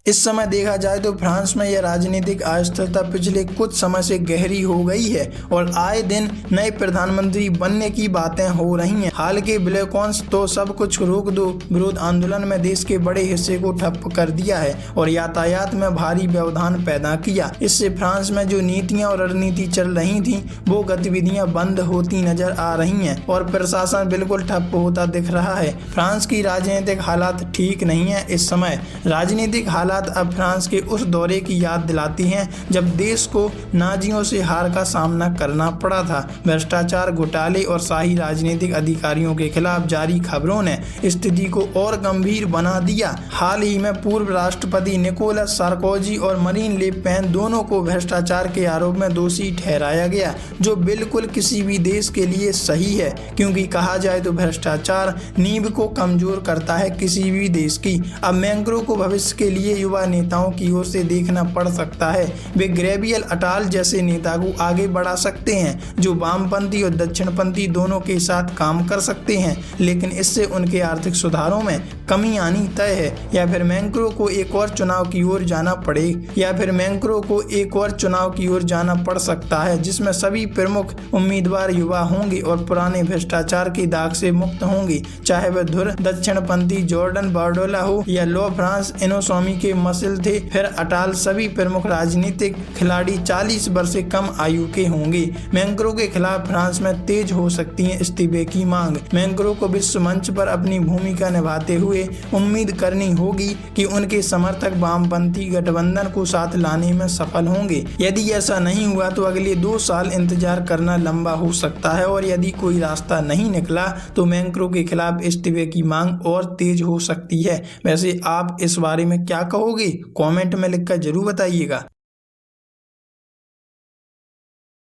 इस समय देखा जाए तो फ्रांस में यह राजनीतिक अस्थिरता पिछले कुछ समय से गहरी हो गई है और आए दिन नए प्रधानमंत्री बनने की बातें हो रही हैं। हाल के ब्लैकॉन्स तो सब कुछ रोक दो विरोध आंदोलन में देश के बड़े हिस्से को ठप कर दिया है और यातायात में भारी व्यवधान पैदा किया। इससे फ्रांस में जो नीतियां और रणनीति चल रही थी वो गतिविधियां बंद होती नजर आ रही हैं और प्रशासन बिल्कुल ठप होता दिख रहा है। फ्रांस की राजनीतिक हालात ठीक नहीं है। इस समय राजनीतिक हालात अब फ्रांस के उस दौरे की याद दिलाती हैं जब देश को नाजियों से हार का सामना करना पड़ा था। भ्रष्टाचार, घोटाले और शाही राजनीतिक अधिकारियों के खिलाफ जारी खबरों ने स्थिति को और गंभीर बना दिया। हाल ही में पूर्व राष्ट्रपति निकोलस सार्कोजी और मरीन ले पेन दोनों को भ्रष्टाचार के आरोप में दोषी ठहराया गया, जो बिल्कुल किसी भी देश के लिए सही है, क्योंकि कहा जाए तो भ्रष्टाचार नींव को कमजोर करता है किसी भी देश की। अब मैक्रों को भविष्य के लिए युवा नेताओं की ओर से देखना पड़ सकता है। वे गैब्रियल अटाल जैसे नेता को आगे बढ़ा सकते हैं जो वामपंथी और दक्षिणपंथी दोनों के साथ काम कर सकते हैं, लेकिन इससे उनके आर्थिक सुधारों में कमी आनी तय है। या फिर मैक्रों को एक और चुनाव की ओर जाना पड़ सकता है जिसमें सभी प्रमुख उम्मीदवार युवा होंगे और पुराने भ्रष्टाचार के दाग से मुक्त होंगे, चाहे वह धुर दक्षिणपंथी जॉर्डन बार्डोला हो या लो फ्रांस इनोसोमी के मसिल थे। फिर अटाल सभी प्रमुख राजनीतिक खिलाड़ी 40 वर्ष से कम आयु के होंगे। मैक्रों के खिलाफ फ्रांस में तेज हो सकती है इस्तीफे की मांग। मैक्रों को विश्व मंच पर अपनी भूमिका निभाते हुए उम्मीद करनी होगी कि उनके समर्थक वामपंथी गठबंधन को साथ लाने में सफल होंगे। यदि ऐसा नहीं हुआ तो अगले 2 साल इंतजार करना लंबा हो सकता है और यदि कोई रास्ता नहीं निकला तो मैक्रों के खिलाफ इस्तीफे की मांग और तेज हो सकती है। वैसे आप इस बारे में क्या कहोगे? कमेंट में लिखकर जरूर बताइएगा।